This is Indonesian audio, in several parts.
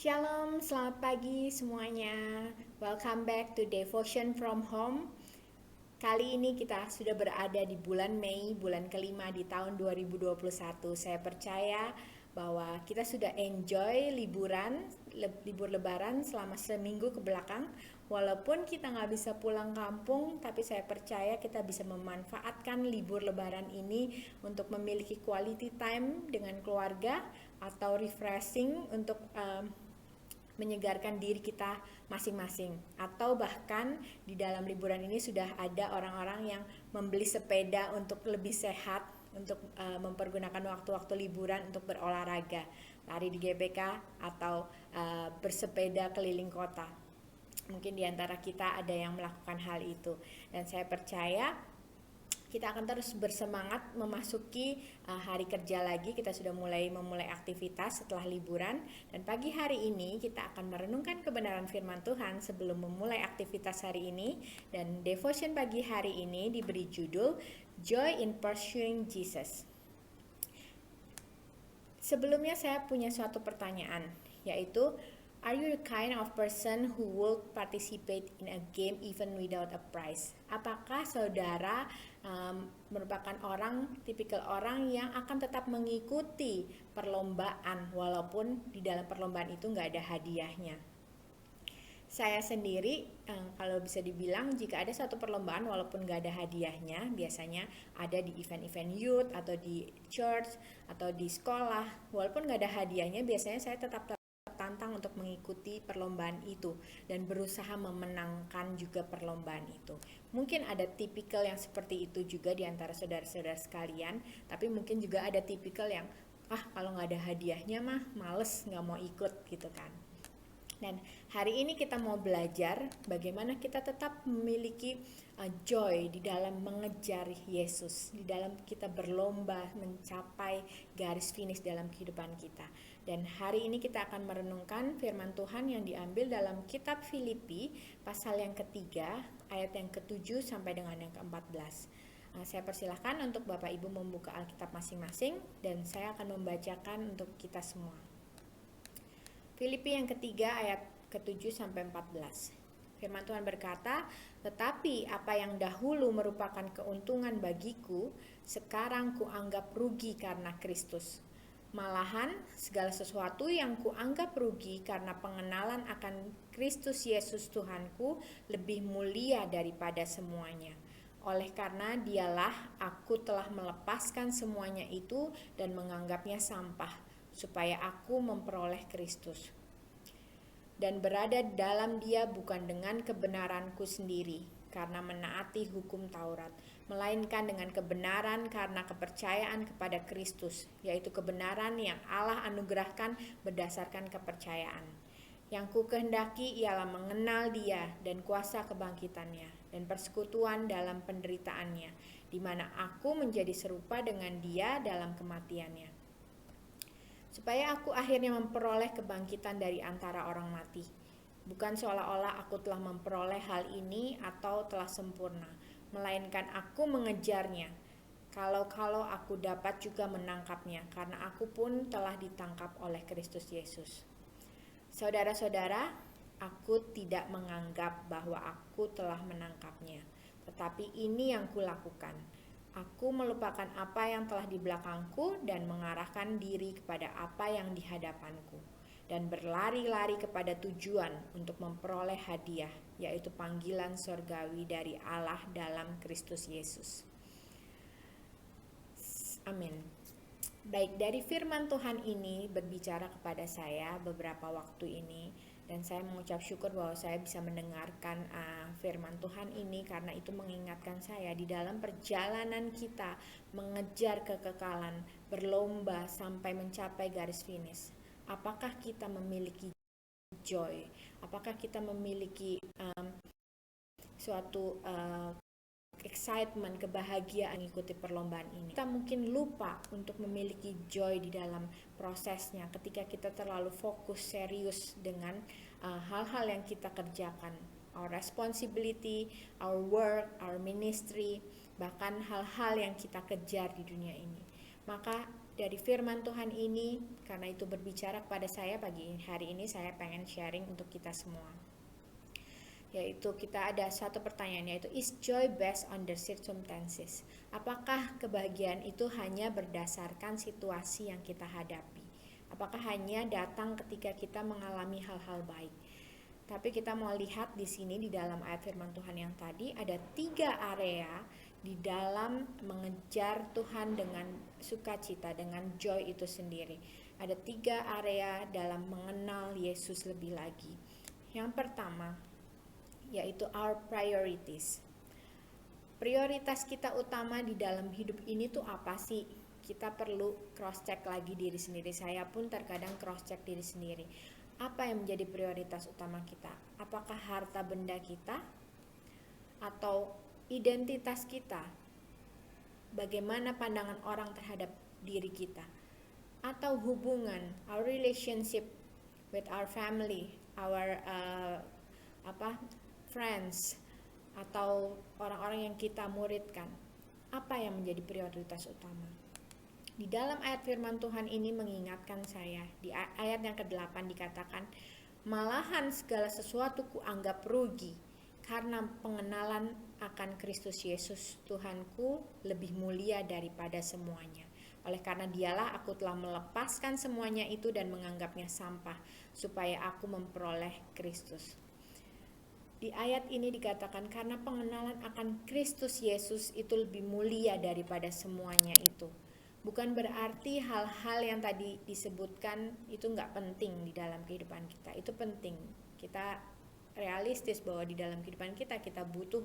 Shalom, selamat pagi semuanya. Welcome back to Devotion from Home. Kali ini kita sudah berada di bulan Mei, bulan kelima di tahun 2021. Saya percaya bahwa kita sudah enjoy libur lebaran selama seminggu ke belakang. Walaupun kita nggak bisa pulang kampung, tapi saya percaya kita bisa memanfaatkan libur lebaran ini untuk memiliki quality time dengan keluarga atau refreshing untuk menyegarkan diri kita masing-masing. Atau bahkan di dalam liburan ini sudah ada orang-orang yang membeli sepeda untuk lebih sehat, untuk mempergunakan waktu-waktu liburan untuk berolahraga, lari di GBK atau bersepeda keliling kota. Mungkin di antara kita ada yang melakukan hal itu, dan saya percaya kita akan terus bersemangat memasuki hari kerja lagi. Kita sudah memulai aktivitas setelah liburan, dan pagi hari ini kita akan merenungkan kebenaran firman Tuhan sebelum memulai aktivitas hari ini. Dan devotion pagi hari ini diberi judul Joy in Pursuing Jesus. Sebelumnya saya punya suatu pertanyaan, yaitu are you the kind of person who will participate in a game even without a prize? Apakah saudara merupakan tipikal orang yang akan tetap mengikuti perlombaan walaupun di dalam perlombaan itu nggak ada hadiahnya? Saya sendiri kalau bisa dibilang, jika ada satu perlombaan walaupun nggak ada hadiahnya, biasanya ada di event-event youth atau di church atau di sekolah, walaupun nggak ada hadiahnya, biasanya saya tetap tertantang untuk mengikuti perlombaan itu dan berusaha memenangkan juga perlombaan itu. Mungkin ada tipikal yang seperti itu juga di antara saudara-saudara sekalian, tapi mungkin juga ada tipikal yang kalau nggak ada hadiahnya mah males, nggak mau ikut gitu kan. Dan hari ini kita mau belajar bagaimana kita tetap memiliki joy di dalam mengejar Yesus, di dalam kita berlomba mencapai garis finish dalam kehidupan kita. Dan hari ini kita akan merenungkan firman Tuhan yang diambil dalam kitab Filipi pasal yang ketiga, ayat yang ke-7 sampai dengan yang ke-14. Saya persilahkan untuk Bapak Ibu membuka Alkitab masing-masing, dan saya akan membacakan untuk kita semua. Filipi yang ketiga ayat ke-7 sampai 14. Firman Tuhan berkata, "Tetapi apa yang dahulu merupakan keuntungan bagiku, sekarang kuanggap rugi karena Kristus. Malahan segala sesuatu yang kuanggap rugi karena pengenalan akan Kristus Yesus Tuhanku lebih mulia daripada semuanya. Oleh karena Dialah aku telah melepaskan semuanya itu dan menganggapnya sampah, supaya aku memperoleh Kristus dan berada dalam Dia bukan dengan kebenaranku sendiri karena menaati hukum Taurat, melainkan dengan kebenaran karena kepercayaan kepada Kristus, yaitu kebenaran yang Allah anugerahkan berdasarkan kepercayaan. Yang ku kehendaki ialah mengenal Dia dan kuasa kebangkitannya dan persekutuan dalam penderitaannya, di mana aku menjadi serupa dengan Dia dalam kematiannya, supaya aku akhirnya memperoleh kebangkitan dari antara orang mati. Bukan seolah-olah aku telah memperoleh hal ini atau telah sempurna, melainkan aku mengejarnya. Kalau aku dapat juga menangkapnya, karena aku pun telah ditangkap oleh Kristus Yesus. Saudara-saudara, aku tidak menganggap bahwa aku telah menangkapnya, tetapi ini yang kulakukan. Aku melupakan apa yang telah di belakangku dan mengarahkan diri kepada apa yang di hadapanku, dan berlari-lari kepada tujuan untuk memperoleh hadiah, yaitu panggilan surgawi dari Allah dalam Kristus Yesus." Amin. Baik, dari firman Tuhan ini berbicara kepada saya beberapa waktu ini, dan saya mengucap syukur bahwa saya bisa mendengarkan firman Tuhan ini, karena itu mengingatkan saya di dalam perjalanan kita mengejar kekekalan, berlomba sampai mencapai garis finish. Apakah kita memiliki joy? Apakah kita memiliki suatu excitement, kebahagiaan mengikuti perlombaan ini? Kita mungkin lupa untuk memiliki joy di dalam prosesnya ketika kita terlalu fokus serius dengan hal-hal yang kita kerjakan, our responsibility, our work, our ministry, bahkan hal-hal yang kita kejar di dunia ini. Maka dari firman Tuhan ini, karena itu berbicara kepada saya pagi hari ini, saya pengen sharing untuk kita semua. Yaitu kita ada satu pertanyaan, yaitu is joy based on the circumstances? Apakah kebahagiaan itu hanya berdasarkan situasi yang kita hadapi? Apakah hanya datang ketika kita mengalami hal-hal baik? Tapi kita mau lihat di sini di dalam ayat firman Tuhan yang tadi ada 3 area di dalam mengejar Tuhan dengan sukacita, dengan joy itu sendiri. Ada 3 area dalam mengenal Yesus lebih lagi. Yang pertama yaitu our priorities. Prioritas kita utama di dalam hidup ini tuh apa sih? Kita perlu cross check lagi diri sendiri. Saya pun terkadang cross check diri sendiri. Apa yang menjadi prioritas utama kita? Apakah harta benda kita atau identitas kita? Bagaimana pandangan orang terhadap diri kita? Atau hubungan, our relationship with our family, our friends, atau orang-orang yang kita muridkan? Apa yang menjadi prioritas utama? Di dalam ayat firman Tuhan ini mengingatkan saya, di ayat yang ke-8 dikatakan, malahan segala sesuatu kuanggap rugi, karena pengenalan akan Kristus Yesus Tuhanku lebih mulia daripada semuanya. Oleh karena dialah aku telah melepaskan semuanya itu dan menganggapnya sampah, supaya aku memperoleh Kristus. Di ayat ini dikatakan karena pengenalan akan Kristus Yesus itu lebih mulia daripada semuanya itu. Bukan berarti hal-hal yang tadi disebutkan itu nggak penting di dalam kehidupan kita. Itu penting. Kita realistis bahwa di dalam kehidupan kita butuh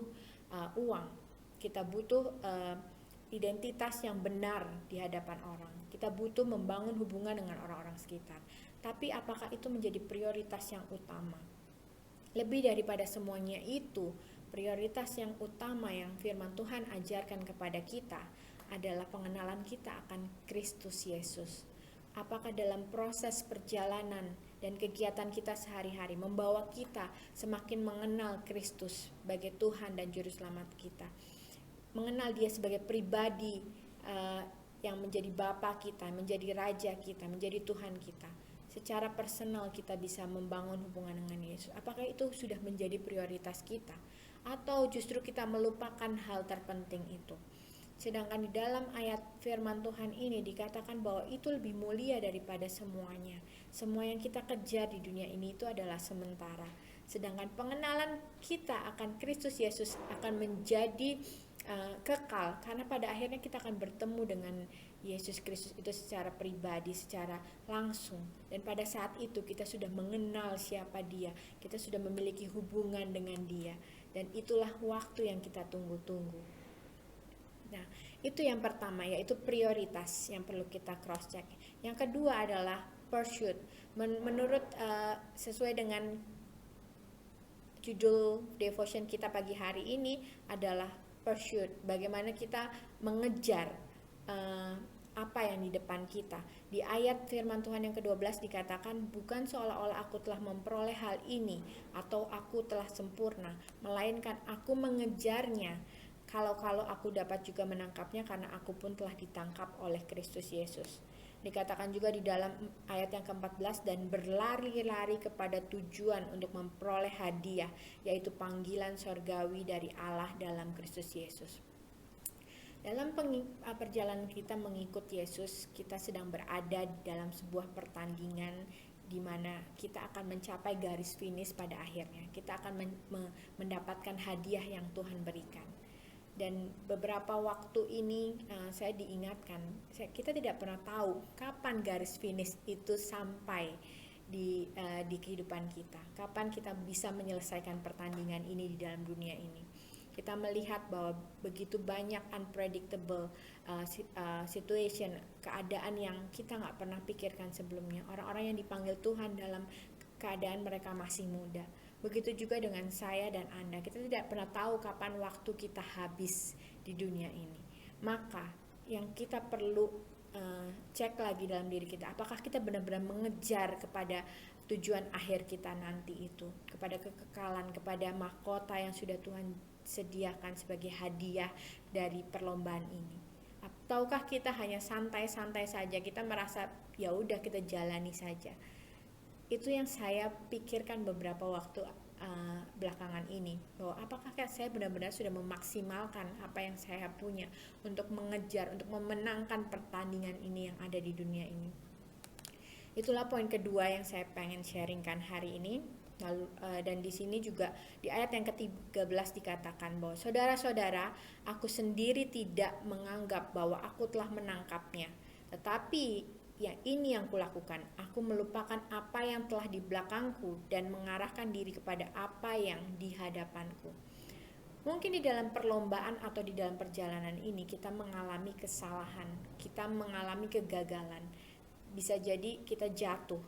uang. Kita butuh identitas yang benar di hadapan orang. Kita butuh membangun hubungan dengan orang-orang sekitar. Tapi apakah itu menjadi prioritas yang utama? Lebih daripada semuanya itu, prioritas yang utama yang firman Tuhan ajarkan kepada kita adalah pengenalan kita akan Kristus Yesus. Apakah dalam proses perjalanan dan kegiatan kita sehari-hari membawa kita semakin mengenal Kristus sebagai Tuhan dan Juru Selamat kita, mengenal Dia sebagai pribadi yang menjadi Bapa kita, menjadi Raja kita, menjadi Tuhan kita. Secara personal kita bisa membangun hubungan dengan Yesus. Apakah itu sudah menjadi prioritas kita? Atau justru kita melupakan hal terpenting itu? Sedangkan di dalam ayat firman Tuhan ini dikatakan bahwa itu lebih mulia daripada semuanya. Semua yang kita kejar di dunia ini itu adalah sementara. Sedangkan pengenalan kita akan Kristus Yesus akan menjadi kekal, karena pada akhirnya kita akan bertemu dengan Yesus Kristus itu secara pribadi, secara langsung. Dan pada saat itu kita sudah mengenal siapa Dia, kita sudah memiliki hubungan dengan Dia, dan itulah waktu yang kita tunggu-tunggu. Nah, itu yang pertama, yaitu prioritas yang perlu kita cross check. Yang kedua adalah pursuit. Menurut sesuai dengan judul devotion kita pagi hari ini adalah pursuit. Bagaimana kita mengejar apa yang di depan kita. Di ayat firman Tuhan yang ke-12 dikatakan, bukan seolah-olah aku telah memperoleh hal ini atau aku telah sempurna, melainkan aku mengejarnya. Kalau aku dapat juga menangkapnya, karena aku pun telah ditangkap oleh Kristus Yesus. Dikatakan juga di dalam ayat yang ke-14, dan berlari-lari kepada tujuan untuk memperoleh hadiah, yaitu panggilan sorgawi dari Allah dalam Kristus Yesus. Dalam perjalanan kita mengikut Yesus, kita sedang berada dalam sebuah pertandingan di mana kita akan mencapai garis finish pada akhirnya. Kita akan mendapatkan hadiah yang Tuhan berikan. Dan beberapa waktu ini saya diingatkan, kita tidak pernah tahu kapan garis finish itu sampai di kehidupan kita. Kapan kita bisa menyelesaikan pertandingan ini di dalam dunia ini. Kita melihat bahwa begitu banyak unpredictable situation, keadaan yang kita nggak pernah pikirkan sebelumnya. Orang-orang yang dipanggil Tuhan dalam keadaan mereka masih muda. Begitu juga dengan saya dan Anda. Kita tidak pernah tahu kapan waktu kita habis di dunia ini. Maka yang kita perlu cek lagi dalam diri kita, apakah kita benar-benar mengejar kepada tujuan akhir kita nanti itu, kepada kekekalan, kepada mahkota yang sudah Tuhan sediakan sebagai hadiah dari perlombaan ini. Tahukah kita hanya santai-santai saja, kita merasa ya udah kita jalani saja. Itu yang saya pikirkan beberapa waktu belakangan ini, bahwa apakah saya benar-benar sudah memaksimalkan apa yang saya punya untuk mengejar, untuk memenangkan pertandingan ini yang ada di dunia ini. Itulah poin kedua yang saya pengen sharingkan hari ini. Lalu dan di sini juga di ayat yang ke-13 dikatakan bahwa saudara-saudara, aku sendiri tidak menganggap bahwa aku telah menangkapnya, tetapi ini yang kulakukan, aku melupakan apa yang telah di belakangku dan mengarahkan diri kepada apa yang di hadapanku. Mungkin di dalam perlombaan atau di dalam perjalanan ini kita mengalami kesalahan, kita mengalami kegagalan. Bisa jadi kita jatuh.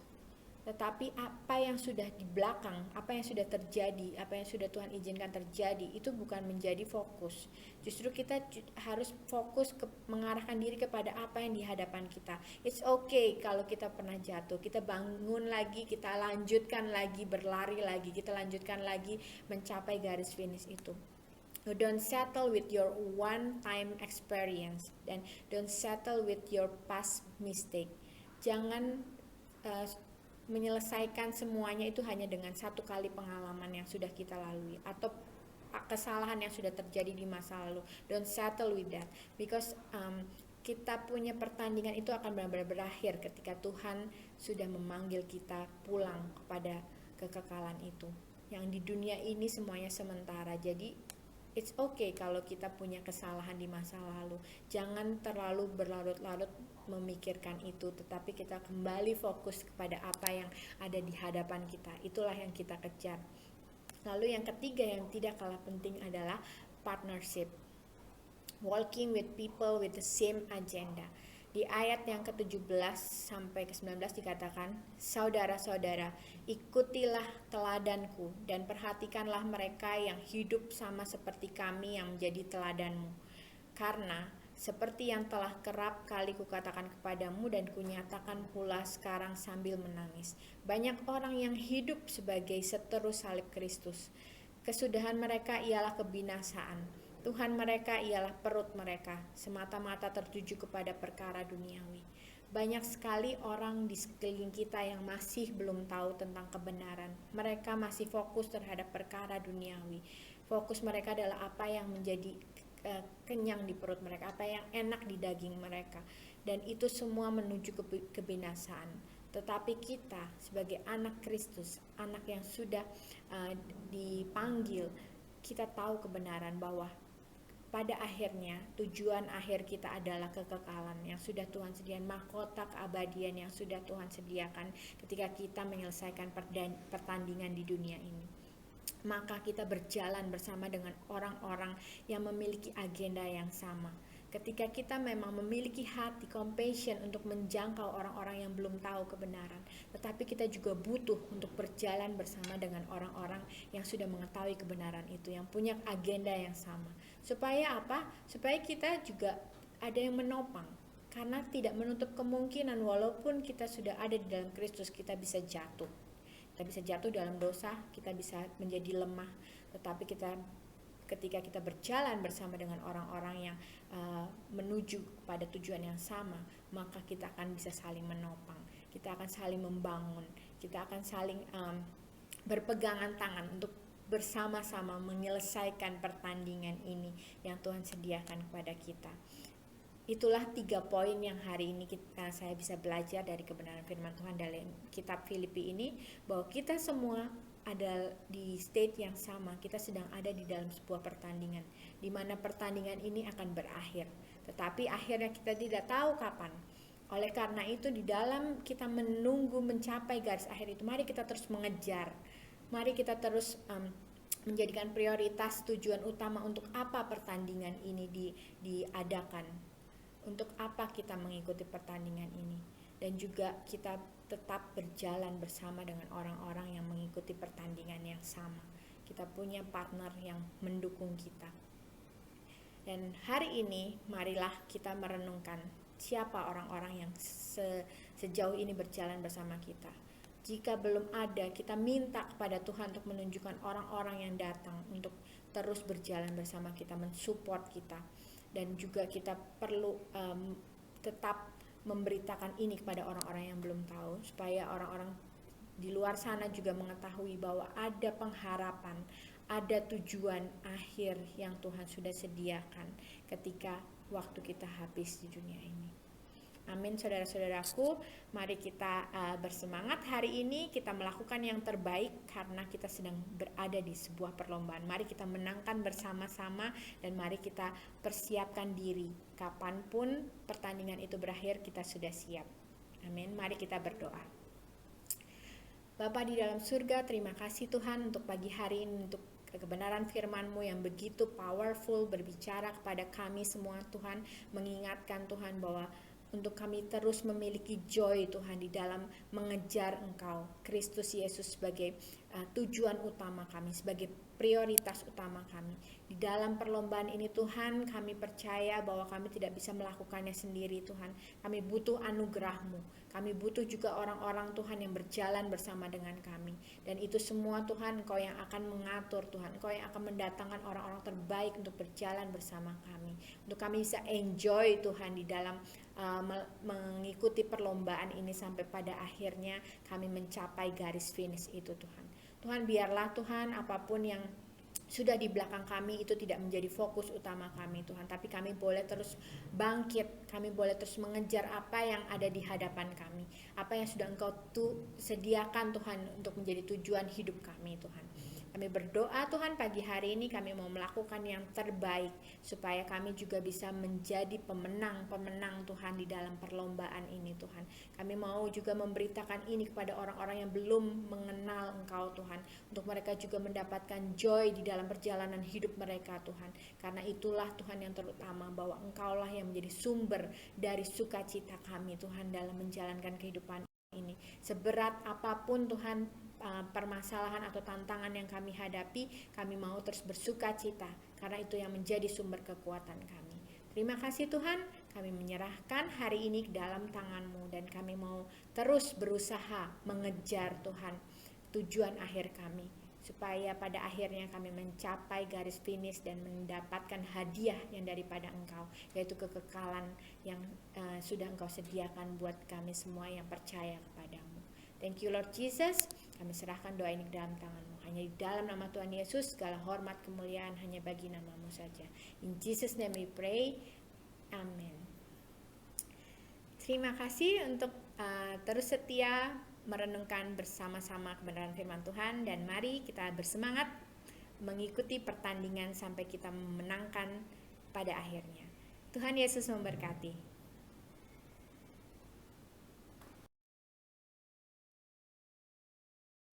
Tetapi apa yang sudah di belakang, apa yang sudah terjadi, apa yang sudah Tuhan izinkan terjadi, itu bukan menjadi fokus. Justru kita harus fokus mengarahkan diri kepada apa yang di hadapan kita. It's okay kalau kita pernah jatuh, kita bangun lagi, kita lanjutkan lagi, berlari lagi, kita lanjutkan lagi mencapai garis finish itu. Don't settle with your one-time experience, dan don't settle with your past mistake. Jangan menyelesaikan semuanya itu hanya dengan satu kali pengalaman yang sudah kita lalui atau kesalahan yang sudah terjadi di masa lalu. Don't settle with that, because kita punya pertandingan itu akan benar-benar berakhir ketika Tuhan sudah memanggil kita pulang kepada kekekalan itu. Yang di dunia ini semuanya sementara. Jadi it's okay kalau kita punya kesalahan di masa lalu. Jangan terlalu berlarut-larut memikirkan itu, tetapi kita kembali fokus kepada apa yang ada di hadapan kita. Itulah yang kita kejar. Lalu yang ketiga yang tidak kalah penting adalah partnership. Walking with people with the same agenda. Di ayat yang ke-17 sampai ke-19 dikatakan, saudara-saudara, ikutilah teladanku dan perhatikanlah mereka yang hidup sama seperti kami yang menjadi teladanmu. Karena seperti yang telah kerap kali kukatakan kepadamu dan kunyatakan pula sekarang sambil menangis, banyak orang yang hidup sebagai seteru salib Kristus. Kesudahan mereka ialah kebinasaan. Tuhan mereka ialah perut mereka, semata-mata tertuju kepada perkara duniawi. Banyak sekali orang di sekeliling kita yang masih belum tahu tentang kebenaran. Mereka masih fokus terhadap perkara duniawi. Fokus mereka adalah apa yang menjadi kenyang di perut mereka, apa yang enak di daging mereka, dan itu semua menuju kebinasaan. Tetapi kita sebagai anak Kristus, anak yang sudah dipanggil, kita tahu kebenaran bahwa pada akhirnya tujuan akhir kita adalah kekekalan yang sudah Tuhan sediakan, mahkota keabadian yang sudah Tuhan sediakan ketika kita menyelesaikan pertandingan di dunia ini. Maka kita berjalan bersama dengan orang-orang yang memiliki agenda yang sama. Ketika kita memang memiliki hati compassion untuk menjangkau orang-orang yang belum tahu kebenaran, tetapi kita juga butuh untuk berjalan bersama dengan orang-orang yang sudah mengetahui kebenaran itu, yang punya agenda yang sama. Supaya apa? Supaya kita juga ada yang menopang. Karena tidak menutup kemungkinan walaupun kita sudah ada di dalam Kristus, kita bisa jatuh. Kita bisa jatuh dalam dosa, kita bisa menjadi lemah, tetapi ketika kita berjalan bersama dengan orang-orang yang menuju pada tujuan yang sama, maka kita akan bisa saling menopang, kita akan saling membangun, kita akan saling berpegangan tangan untuk bersama-sama menyelesaikan pertandingan ini yang Tuhan sediakan kepada kita. Itulah 3 poin yang hari ini saya bisa belajar dari kebenaran firman Tuhan dalam kitab Filipi ini, bahwa kita semua ada di state yang sama. Kita sedang ada di dalam sebuah pertandingan, di mana pertandingan ini akan berakhir, tetapi akhirnya kita tidak tahu kapan. Oleh karena itu, di dalam kita menunggu mencapai garis akhir itu, mari kita terus mengejar, mari kita terus menjadikan prioritas tujuan utama untuk apa pertandingan ini diadakan. Untuk apa kita mengikuti pertandingan ini, dan juga kita tetap berjalan bersama dengan orang-orang yang mengikuti pertandingan yang sama. Kita punya partner yang mendukung kita. Dan hari ini marilah kita merenungkan siapa orang-orang yang sejauh ini berjalan bersama kita. Jika belum ada, kita minta kepada Tuhan untuk menunjukkan orang-orang yang datang untuk terus berjalan bersama kita, mensupport kita. dan juga kita perlu tetap memberitakan ini kepada orang-orang yang belum tahu, supaya orang-orang di luar sana juga mengetahui bahwa ada pengharapan, ada tujuan akhir yang Tuhan sudah sediakan ketika waktu kita habis di dunia ini. Amin, saudara-saudaraku. Mari kita bersemangat hari ini. Kita melakukan yang terbaik karena kita sedang berada di sebuah perlombaan. Mari kita menangkan bersama-sama dan mari kita persiapkan diri. Kapanpun pertandingan itu berakhir, kita sudah siap. Amin. Mari kita berdoa. Bapa di dalam surga, terima kasih Tuhan untuk pagi hari ini, untuk kebenaran firman-Mu yang begitu powerful, berbicara kepada kami semua Tuhan, mengingatkan Tuhan bahwa untuk kami terus memiliki joy Tuhan di dalam mengejar Engkau, Kristus Yesus sebagai tujuan utama kami, sebagai prioritas utama kami. Di dalam perlombaan ini Tuhan, kami percaya bahwa kami tidak bisa melakukannya sendiri Tuhan. Kami butuh anugerah-Mu. Kami butuh juga orang-orang Tuhan yang berjalan bersama dengan kami. Dan itu semua Tuhan, Engkau yang akan mengatur Tuhan. Engkau yang akan mendatangkan orang-orang terbaik untuk berjalan bersama kami. Untuk kami bisa enjoy Tuhan di dalam mengikuti perlombaan ini sampai pada akhirnya kami mencapai garis finish itu Tuhan. Tuhan, biarlah Tuhan apapun yang sudah di belakang kami itu tidak menjadi fokus utama kami Tuhan, tapi kami boleh terus bangkit, kami boleh terus mengejar apa yang ada di hadapan kami, apa yang sudah Engkau sediakan Tuhan untuk menjadi tujuan hidup kami Tuhan. Kami berdoa Tuhan, pagi hari ini kami mau melakukan yang terbaik supaya kami juga bisa menjadi pemenang-pemenang Tuhan di dalam perlombaan ini Tuhan. Kami mau juga memberitakan ini kepada orang-orang yang belum mengenal Engkau Tuhan, untuk mereka juga mendapatkan joy di dalam perjalanan hidup mereka Tuhan. Karena itulah Tuhan yang terutama, bahwa Engkaulah yang menjadi sumber dari sukacita kami Tuhan dalam menjalankan kehidupan ini. Seberat apapun Tuhan permasalahan atau tantangan yang kami hadapi, kami mau terus bersuka cita karena itu yang menjadi sumber kekuatan kami. Terima kasih Tuhan, kami menyerahkan hari ini ke dalam tangan-Mu dan kami mau terus berusaha mengejar Tuhan tujuan akhir kami, supaya pada akhirnya kami mencapai garis finish dan mendapatkan hadiah yang daripada Engkau, yaitu kekekalan yang sudah Engkau sediakan buat kami semua yang percaya kepadamu. Thank you Lord Jesus. Kami serahkan doa ini ke dalam tangan-Mu. Hanya di dalam nama Tuhan Yesus, segala hormat kemuliaan hanya bagi nama-Mu saja. In Jesus name we pray. Amin. Terima kasih untuk terus setia merenungkan bersama-sama kebenaran firman Tuhan, dan mari kita bersemangat mengikuti pertandingan sampai kita memenangkan pada akhirnya. Tuhan Yesus memberkati.